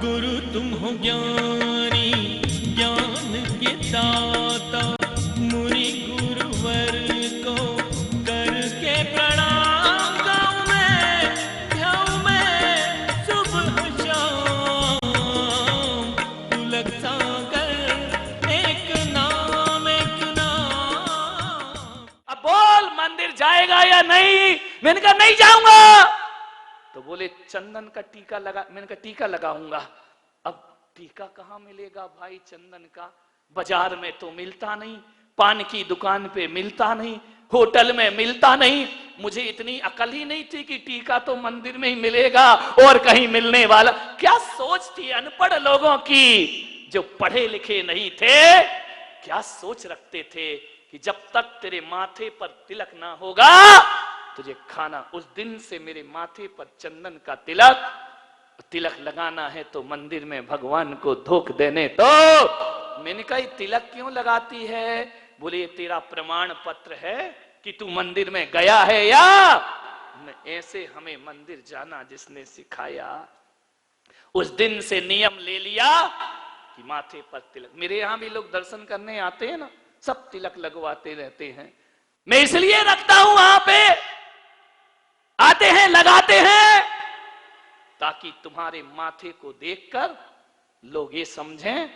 गुरु तुम हो ज्ञानी ज्ञान के दाता, मुनि गुरुवर को करके प्रणाम गाऊं मैं सुबह शाम। तुलक सागर एक नाम एक नाम। अब बोल मंदिर जाएगा या नहीं? मैंने कहा नहीं जाऊंगा। तो बोले चंदन का टीका लगा। मैंने कहा टीका लगाऊंगा। अब टीका कहाँ मिलेगा भाई चंदन का? बाजार में तो मिलता नहीं, पान की दुकान पे मिलता नहीं, होटल में मिलता नहीं। मुझे इतनी अकल ही नहीं थी कि टीका तो मंदिर में ही मिलेगा और कहीं मिलने वाला। क्या सोच थी अनपढ़ लोगों की, जो पढ़े लिखे नहीं थे। क्या सोच रखते थे कि जब तक तेरे माथे पर तिलक ना होगा तुझे खाना। उस दिन से मेरे माथे पर चंदन का तिलक लगाना है तो मंदिर में भगवान को धोख देने। तो मैंने कहा तिलक क्यों लगाती है? बोले ये तेरा प्रमाण पत्र है कि तू मंदिर में गया है या ऐसे हमें मंदिर जाना जिसने सिखाया। उस दिन से नियम ले लिया कि माथे पर तिलक। मेरे यहां भी लोग दर्शन करने आते हैं ना, सब तिलक लगवाते रहते हैं। मैं इसलिए रखता हूं, वहां पे आते हैं लगाते हैं ताकि तुम्हारे माथे को देखकर लोग ये समझें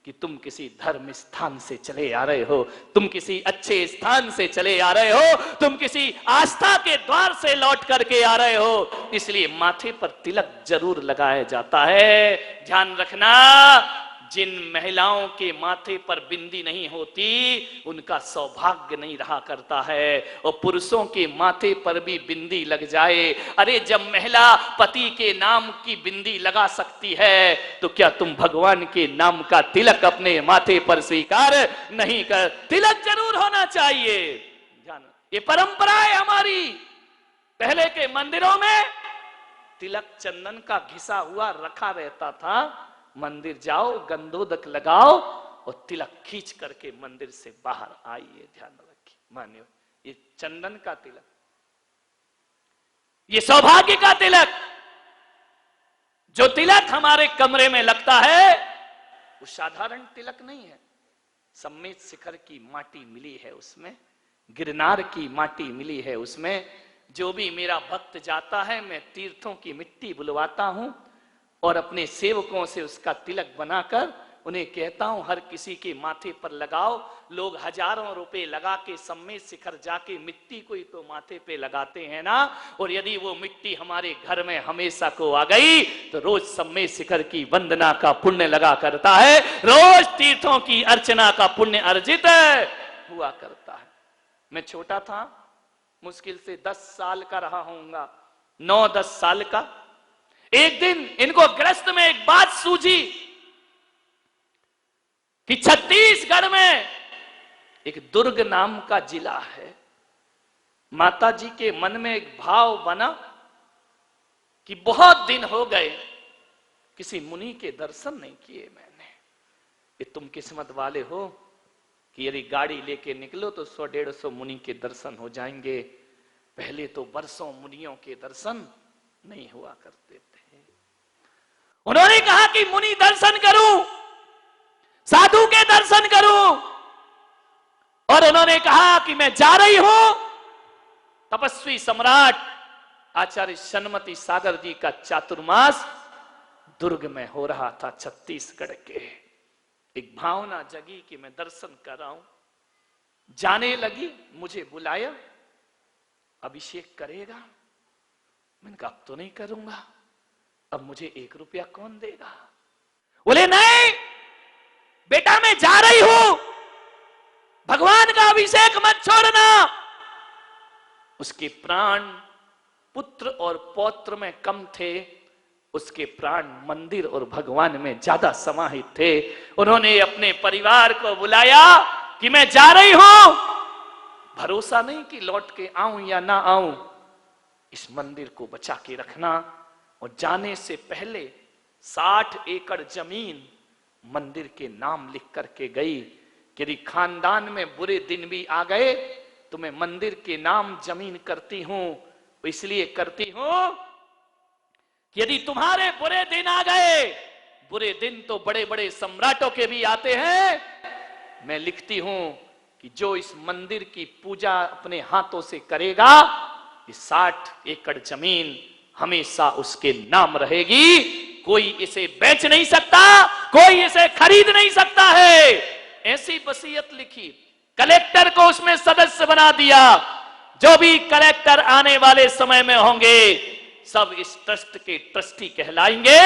कि तुम किसी धर्म स्थान से चले आ रहे हो, तुम किसी अच्छे स्थान से चले आ रहे हो, तुम किसी आस्था के द्वार से लौट करके आ रहे हो। इसलिए माथे पर तिलक जरूर लगाया जाता है। ध्यान रखना, जिन महिलाओं के माथे पर बिंदी नहीं होती उनका सौभाग्य नहीं रहा करता है। और पुरुषों के माथे पर भी बिंदी लग जाए, अरे जब महिला पति के नाम की बिंदी लगा सकती है तो क्या तुम भगवान के नाम का तिलक अपने माथे पर स्वीकार नहीं कर? तिलक जरूर होना चाहिए। ये परंपरा है हमारी। पहले के मंदिरों में तिलक चंदन का घिसा हुआ रखा रहता था। मंदिर जाओ, गंधोदक लगाओ और तिलक खींच करके मंदिर से बाहर आइए। ध्यान रखिए, मानिए ये चंदन का तिलक, ये सौभाग्य का तिलक। जो तिलक हमारे कमरे में लगता है वो साधारण तिलक नहीं है। सम्मेत शिखर की माटी मिली है उसमें, गिरनार की माटी मिली है उसमें। जो भी मेरा भक्त जाता है मैं तीर्थों की मिट्टी बुलवाता हूं और अपने सेवकों से उसका तिलक बनाकर उन्हें कहता हूं हर किसी के माथे पर लगाओ। लोग हजारों रुपए लगा के सम्मेत शिखर जाके मिट्टी को ही तो माथे पे लगाते हैं ना। और यदि वो मिट्टी हमारे घर में हमेशा को आ गई तो रोज सम्मेत शिखर की वंदना का पुण्य लगा करता है, रोज तीर्थों की अर्चना का पुण्य अर्जित हुआ करता है। मैं छोटा था, मुश्किल से 10 साल का रहा होऊंगा, 9-10 साल का। एक दिन इनको ग्रस्त में एक बात सूझी कि छत्तीसगढ़ में एक दुर्ग नाम का जिला है। माता जी के मन में एक भाव बना कि बहुत दिन हो गए किसी मुनि के दर्शन नहीं किए मैंने। ये तुम किस्मत वाले हो कि यदि गाड़ी लेके निकलो तो 100-150 मुनि के दर्शन हो जाएंगे। पहले तो वर्षों मुनियों के दर्शन नहीं हुआ करते थे। उन्होंने कहा कि मुनि दर्शन करूं, साधु के दर्शन करूं। और उन्होंने कहा कि मैं जा रही हूं। तपस्वी सम्राट आचार्य सन्मति सागर जी का चातुर्मास दुर्ग में हो रहा था छत्तीसगढ़ के। एक भावना जगी कि मैं दर्शन कर रहा हूं। जाने लगी, मुझे बुलाया, अभिषेक करेगा। मैंने कहा अब तो नहीं करूंगा, अब मुझे 1 रुपया कौन देगा? बोले नहीं बेटा मैं जा रही हूं, भगवान का अभिषेक मत छोड़ना। उसके प्राण पुत्र और पौत्र में कम थे, उसके प्राण मंदिर और भगवान में ज्यादा समाहित थे। उन्होंने अपने परिवार को बुलाया कि मैं जा रही हूं, भरोसा नहीं कि लौट के आऊं या ना आऊं, इस मंदिर को बचा के रखना। और जाने से पहले 60 एकड़ जमीन मंदिर के नाम लिख करके गई कि यदि खानदान में बुरे दिन भी आ गए तो मैं मंदिर के नाम जमीन करती हूं। इसलिए करती हूं कि यदि तुम्हारे बुरे दिन आ गए, बुरे दिन तो बड़े बड़े सम्राटों के भी आते हैं। मैं लिखती हूं कि जो इस मंदिर की पूजा अपने हाथों से करेगा, ये 60 एकड़ जमीन हमेशा उसके नाम रहेगी। कोई इसे बेच नहीं सकता, कोई इसे खरीद नहीं सकता है। ऐसी वसीयत लिखी, कलेक्टर को उसमें सदस्य बना दिया। जो भी कलेक्टर आने वाले समय में होंगे सब इस ट्रस्ट के ट्रस्टी कहलाएंगे,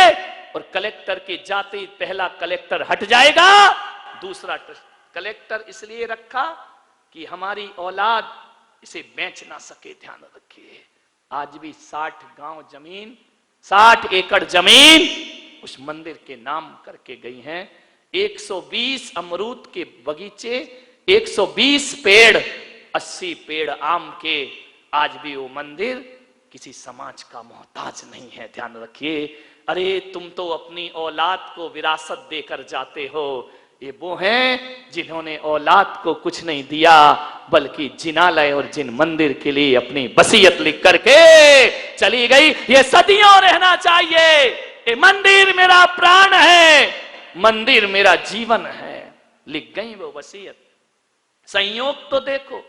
और कलेक्टर के जाते ही पहला कलेक्टर हट जाएगा, दूसरा कलेक्टर इसलिए रखा कि हमारी औलाद इसे बेच ना सके। ध्यान रखिए, आज भी 60 गांव जमीन, 60 एकड़ जमीन उस मंदिर के नाम करके गई हैं। 120 अमरूद के बगीचे, 120 पेड़, 80 पेड़ आम के। आज भी वो मंदिर किसी समाज का मोहताज नहीं है। ध्यान रखिए। अरे तुम तो अपनी औलाद को विरासत देकर जाते हो, ये वो हैं जिन्होंने औलाद को कुछ नहीं दिया, बल्कि जिनालय और जिन मंदिर के लिए अपनी वसीयत लिख करके चली गई। ये सदियों रहना चाहिए। ये मंदिर मेरा प्राण है, मंदिर मेरा जीवन है, लिख गई वो वसीयत। संयोग तो देखो,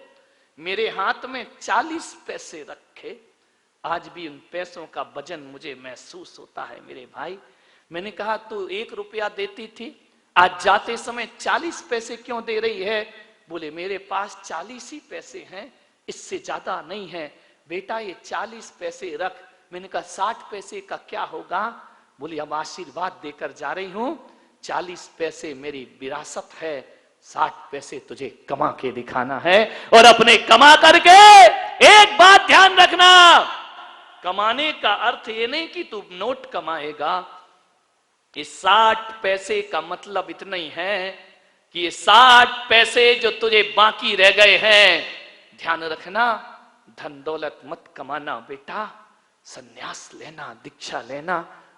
मेरे हाथ में 40 पैसे रखे, आज भी उन पैसों का वजन मुझे महसूस होता है। मेरे भाई, मैंने कहा तू 1 रुपया देती थी, आज जाते समय 40 पैसे क्यों दे रही है? बोले मेरे पास 40 ही पैसे हैं, इससे ज्यादा नहीं है। बेटा ये 40 पैसे रख। मैंने कहा 60 पैसे का क्या होगा? बोली अब आशीर्वाद देकर जा रही हूं, 40 पैसे मेरी विरासत है, 60 पैसे तुझे कमा के दिखाना है। और अपने कमा करके, एक बात ध्यान रखना, कमाने का अर्थ ये नहीं कि तू नोट कमाएगा। ये 60 पैसे का मतलब इतना ही है कि ये 60 पैसे जो तुझे बाकी रह गए हैं, ध्यान रखना, धन दौलत मत कमाना बेटा, संन्यास लेना, दीक्षा लेना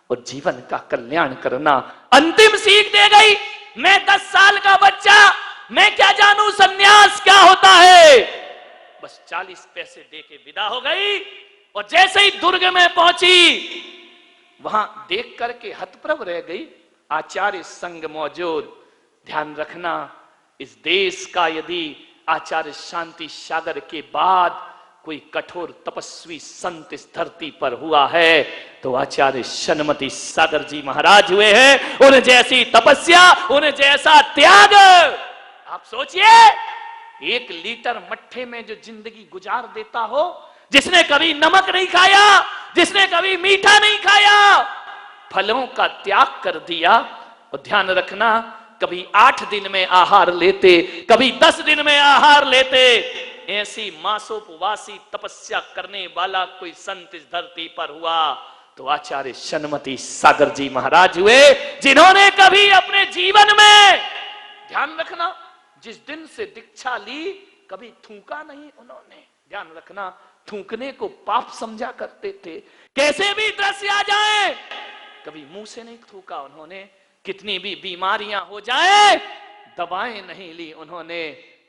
और जीवन का कल्याण करना। अंतिम सीख दे गई। मैं 10 साल का बच्चा, मैं क्या जानूं संन्यास क्या होता है। बस 40 पैसे दे के विदा हो गई। और जैसे ही दुर्ग में पहुंची, वहां देख करके हतप्रभ रह गई। आचार्य संग मौजूद। ध्यान रखना, इस देश का यदि आचार्य शांति सागर के बाद कोई कठोर तपस्वी संत इस धरती पर हुआ है तो आचार्य शनमती सागर जी महाराज हुए हैं। उन्हें जैसी तपस्या, उन्हें जैसा त्याग। आप सोचिए, 1 लीटर मट्ठे में जो जिंदगी गुजार देता हो, जिसने कभी नमक नहीं खाया, जिसने कभी मीठा नहीं खाया, फलों का त्याग कर दिया। और ध्यान रखना, कभी 8 दिन में आहार लेते, कभी 10 दिन में आहार लेते। ऐसी मासोपवासी तपस्या करने वाला कोई संत इस धरती पर हुआ तो आचार्य शनमती सागर जी महाराज हुए, जिन्होंने कभी अपने जीवन में, ध्यान रखना, जिस दिन से दीक्षा ली कभी थूका नहीं उन्होंने। ध्यान रखना, थूकने को पाप समझा करते थे। कैसे भी दृश्य आ जाए, कभी मुंह से नहीं थूका उन्होंने। कितनी भी बीमारियां हो जाए, दवाएं नहीं ली उन्होंने।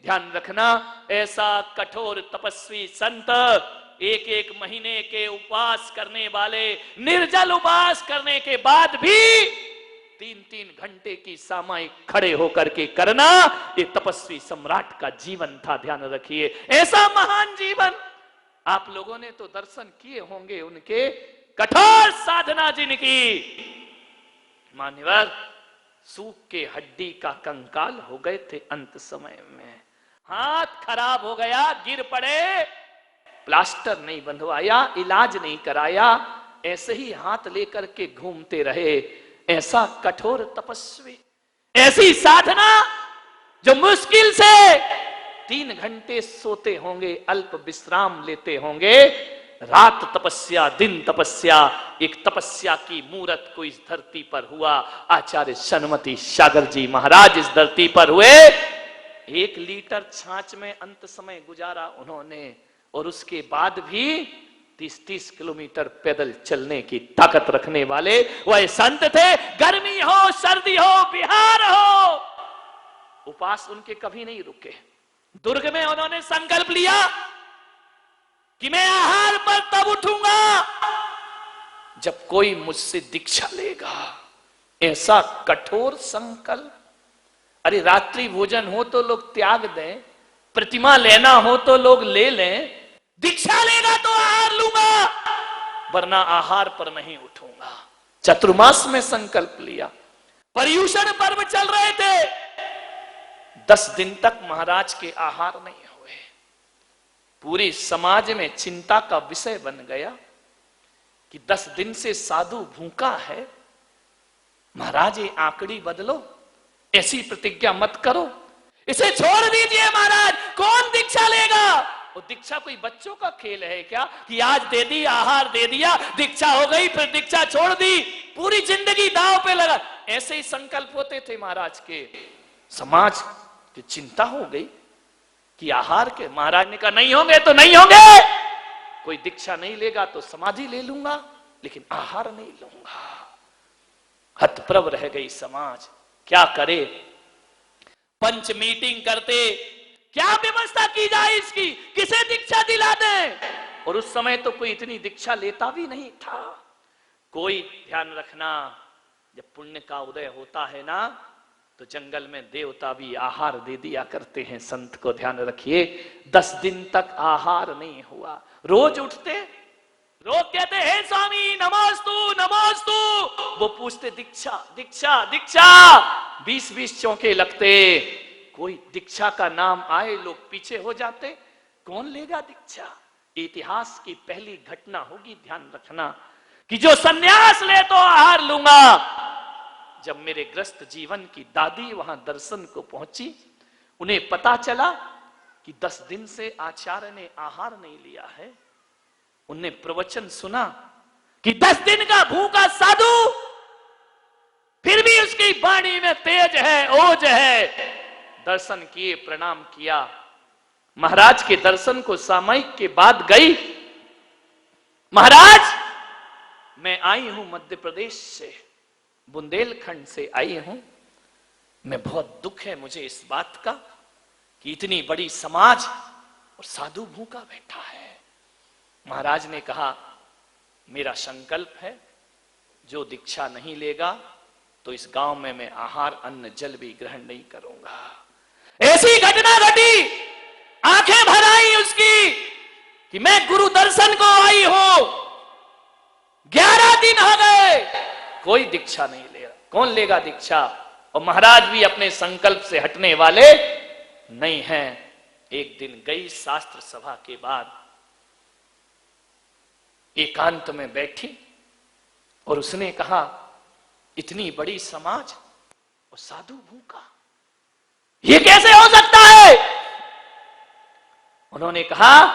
ध्यान रखना, ऐसा कठोर तपस्वी संत, 1-1 महीने के उपवास करने वाले, निर्जल उपवास करने के बाद भी 3-3 घंटे की सामायिक खड़े होकर के करना, ये तपस्वी सम्राट का जीवन था। ध्यान रखिए, ऐसा महान जीवन आप लोगों ने तो दर्शन किए होंगे उनके। कठोर साधना जिनकी, मान्यवर सूख के हड्डी का कंकाल हो गए थे अंत समय में। हाथ खराब हो गया, गिर पड़े, प्लास्टर नहीं बंधवाया, इलाज नहीं कराया, ऐसे ही हाथ लेकर के घूमते रहे। ऐसा कठोर तपस्वी, ऐसी साधना जो मुश्किल से 3 घंटे सोते होंगे, अल्प विश्राम लेते होंगे। रात तपस्या, दिन तपस्या, एक तपस्या की मूर्त को इस धरती पर हुआ। आचार्य शनमती सागर जी महाराज इस धरती पर हुए। 1 लीटर छाछ में अंत समय गुजारा उन्होंने, और उसके बाद भी 30-30 किलोमीटर पैदल चलने की ताकत रखने वाले वह संत थे। गर्मी हो, सर्दी हो, बिहार हो, उपवास उनके कभी नहीं रुके। दुर्ग में उन्होंने संकल्प लिया कि मैं आहार पर तब उठूंगा जब कोई मुझसे दीक्षा लेगा। ऐसा कठोर संकल्प। अरे रात्रि भोजन हो तो लोग त्याग दें, प्रतिमा लेना हो तो लोग ले लें, दीक्षा लेगा तो आहार लूंगा वरना आहार पर नहीं उठूंगा। चतुर्मास में संकल्प लिया। पर्युषण पर्व चल रहे थे, 10 दिन तक महाराज के आहार नहीं हुए। पूरी समाज में चिंता का विषय बन गया कि 10 दिन से साधु भूखा है। महाराज ये आंकड़ी बदलो, ऐसी प्रतिज्ञा मत करो, इसे छोड़ दीजिए महाराज, कौन दीक्षा लेगा? वो दीक्षा कोई बच्चों का खेल है क्या कि आज दे दी, आहार दे दिया, दीक्षा हो गई, फिर दीक्षा छोड़ दी, पूरी जिंदगी दांव पे लगा। ऐसे ही संकल्प होते थे महाराज के। समाज की चिंता हो गई कि आहार के। महाराज ने कहा नहीं होंगे तो नहीं होंगे, कोई दीक्षा नहीं लेगा तो समाधि ले लूंगा, लेकिन आहार नहीं लूंगा। हतप्रभ रह गई समाज, क्या करे? पंच मीटिंग करते, क्या व्यवस्था की जाए इसकी, किसे दीक्षा दिला दें? और उस समय तो कोई इतनी दीक्षा लेता भी नहीं था। कोई ध्यान रखना, जब पुण्य का उदय होता है ना तो जंगल में देवता भी आहार दे दिया करते हैं। संत को ध्यान रखिए, 10 दिन तक आहार नहीं हुआ। रोज उठते, रोज कहते हे स्वामी नमोस्तु नमोस्तु, वो पूछते दीक्षा दीक्षा दीक्षा, 20-20 चौके लगते। कोई दीक्षा का नाम आए लोग पीछे हो जाते, कौन लेगा दीक्षा? इतिहास की पहली घटना होगी, ध्यान रखना, कि जो सन्यास ले तो आहार लूंगा। जब मेरे ग्रस्त जीवन की दादी वहां दर्शन को पहुंची, उन्हें पता चला कि 10 दिन से आचार्य ने आहार नहीं लिया है। उनने प्रवचन सुना कि 10 दिन का भूखा साधु, फिर भी उसकी वाणी में तेज है, ओज है। दर्शन किए, प्रणाम किया। महाराज के दर्शन को सामयिक के बाद गई, महाराज मैं आई हूं मध्य प्रदेश से, बुंदेलखंड से आई हूं। मैं बहुत दुख है मुझे इस बात का कि इतनी बड़ी समाज और साधु भूखा बैठा है। महाराज ने कहा मेरा संकल्प है, जो दीक्षा नहीं लेगा तो इस गांव में मैं आहार अन्न जल भी ग्रहण नहीं करूंगा। ऐसी घटना घटी, आंखें भर आई उसकी कि मैं गुरु दर्शन को आई हूं, 11 दिन हो गए, कोई दीक्षा नहीं ले रहा। कौन लेगा दीक्षा? और महाराज भी अपने संकल्प से हटने वाले नहीं हैं। एक दिन गई शास्त्र सभा के बाद, एकांत में बैठी और उसने कहा इतनी बड़ी समाज और साधु भूखा, ये कैसे हो सकता है? उन्होंने कहा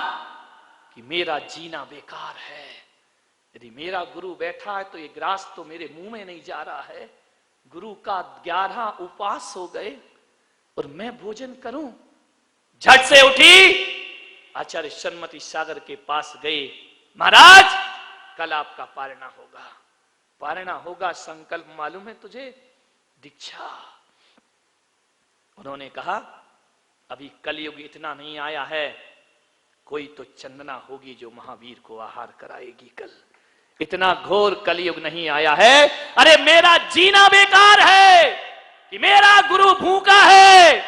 कि मेरा जीना बेकार है। यदि मेरा गुरु बैठा है तो ये ग्रास तो मेरे मुंह में नहीं जा रहा है। गुरु का 11 उपवास हो गए और मैं भोजन करूं? झट से उठी, आचार्य सन्मति सागर के पास गए। महाराज कल आपका पारणा होगा, पारणा होगा, संकल्प मालूम है तुझे? दीक्षा। उन्होंने कहा अभी कलयुग इतना नहीं आया है, कोई तो चंदना होगी जो महावीर को आहार कराएगी कल। इतना घोर कलयुग नहीं आया है। अरे मेरा जीना बेकार है कि मेरा गुरु भूखा है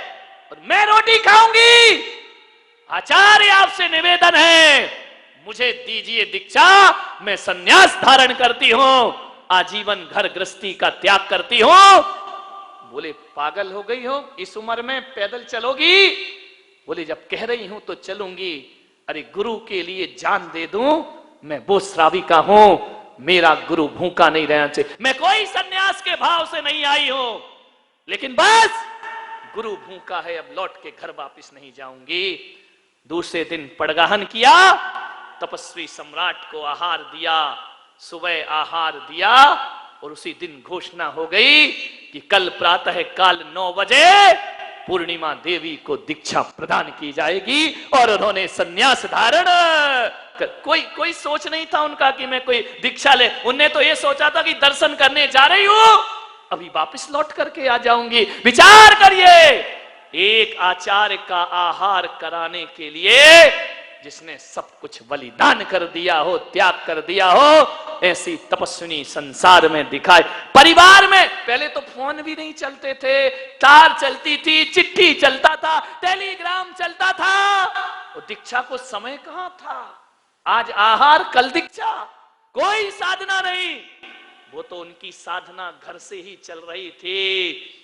और मैं रोटी खाऊंगी। आचार्य आपसे निवेदन है, मुझे दीजिए दीक्षा, मैं सन्यास धारण करती हूं, आजीवन घर गृहस्थी का त्याग करती हूं। बोले पागल हो गई हो, इस उम्र में पैदल चलोगी? बोले जब कह रही हूं तो चलूंगी। अरे गुरु के लिए जान दे दूं, मैं वो श्राविका हूं, मेरा गुरु भूखा नहीं रहना चाहिए। मैं कोई सन्यास के भाव से नहीं आई हूं, लेकिन बस गुरु भूखा है, अब लौट के घर वापस नहीं जाऊंगी। दूसरे दिन पड़गाहन किया, तपस्वी सम्राट को आहार दिया, सुबह आहार दिया और उसी दिन घोषणा हो गई कि कल प्रातः काल 9 बजे पूर्णिमा देवी को दीक्षा प्रदान की जाएगी। और उन्होंने सन्यास धारण, कोई सोच नहीं था उनका कि मैं कोई दीक्षा ले। उनने तो ये सोचा था कि दर्शन करने जा रही हूं, अभी वापस लौट करके आ जाऊंगी। विचार करिए, एक आचार्य का आहार कराने के लिए जिसने सब कुछ बलिदान कर दिया हो, त्याग कर दिया हो, ऐसी तपस्विनी संसार में दिखाए। परिवार में पहले तो फोन भी नहीं चलते थे, तार चलती थी, चिट्ठी चलता था, टेलीग्राम चलता था, और दीक्षा को समय कहां था। आज आहार कल दीक्षा, कोई साधना नहीं। वो तो उनकी साधना घर से ही चल रही थी।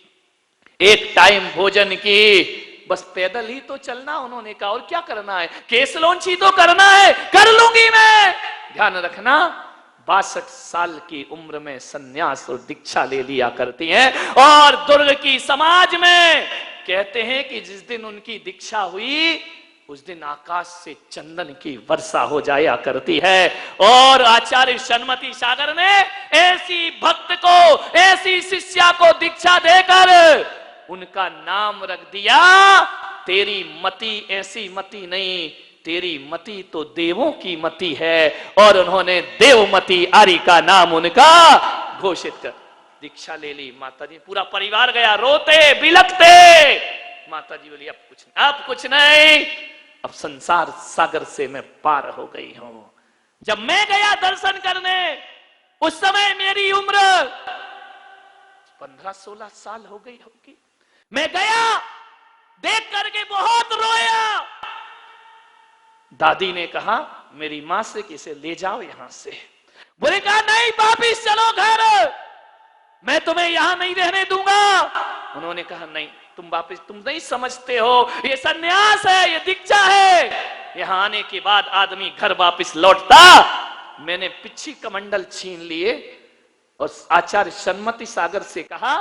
एक टाइम भोजन की, बस पैदल ही तो चलना, उन्होंने कहा और क्या करना है, केस लॉन्च ही तो करना है, कर लूंगी मैं। ध्यान रखना, 62 साल की उम्र में सन्यास और दीक्षा ले लिया करती हैं। और दुर्ग की समाज में कहते हैं कि जिस दिन उनकी दीक्षा हुई उस दिन आकाश से चंदन की वर्षा हो जाया करती है। और आचार्य सन्मति सागर ने ऐसी भक्त को, ऐसी शिष्या को दीक्षा देकर उनका नाम रख दिया, तेरी मति ऐसी मति नहीं, तेरी मति तो देवों की मति है। और उन्होंने देवमती आर्य का नाम उनका घोषित कर दीक्षा ले ली। माता जी पूरा परिवार गया, रोते बिलखते। माता जी बोली अब कुछ नहीं, अब संसार सागर से मैं पार हो गई हूं। जब मैं गया दर्शन करने, उस समय मेरी उम्र 15-16 साल हो गई होगी। मैं गया, देख करके बहुत रोया। दादी ने कहा मेरी मां से कि इसे ले जाओ यहां से। बोले कहा नहीं, वापिस चलो घर, मैं तुम्हें यहां नहीं रहने दूंगा। उन्होंने कहा नहीं, तुम वापिस, तुम नहीं समझते हो, ये सन्यास है, ये दीक्षा है। यहां आने के बाद आदमी घर वापिस लौटता। मैंने पिछी कमंडल छीन लिए और आचार्य सन्मति सागर से कहा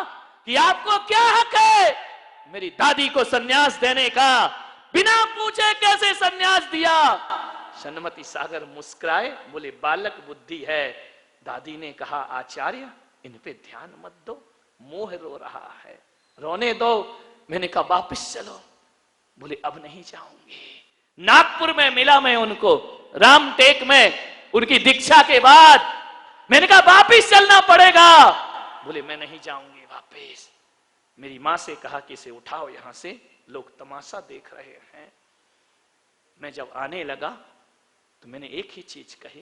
कि आपको क्या हक है मेरी दादी को सन्यास देने का, बिना पूछे कैसे सन्यास दिया। सन्मति सागर मुस्कुराए, बोले बालक बुद्धि है। दादी ने कहा आचार्य इन पे ध्यान मत दो, मोह रो रहा है, रोने दो। मैंने कहा वापिस चलो। बोले अब नहीं जाऊंगी। नागपुर में मिला मैं उनको, रामटेक में, उनकी दीक्षा के बाद। मैंने कहा वापिस चलना पड़ेगा। बोले मैं नहीं जाऊंगी वापिस। मेरी मां से कहा कि इसे उठाओ यहां से, लोग तमाशा देख रहे हैं। मैं जब आने लगा तो मैंने एक ही चीज कही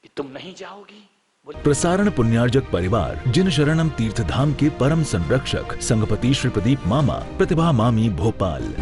कि तुम नहीं जाओगी। प्रसारण पुण्यार्जक परिवार जिन शरणम तीर्थधाम के परम संरक्षक संघपति श्री प्रदीप मामा, प्रतिभा मामी भोपाल।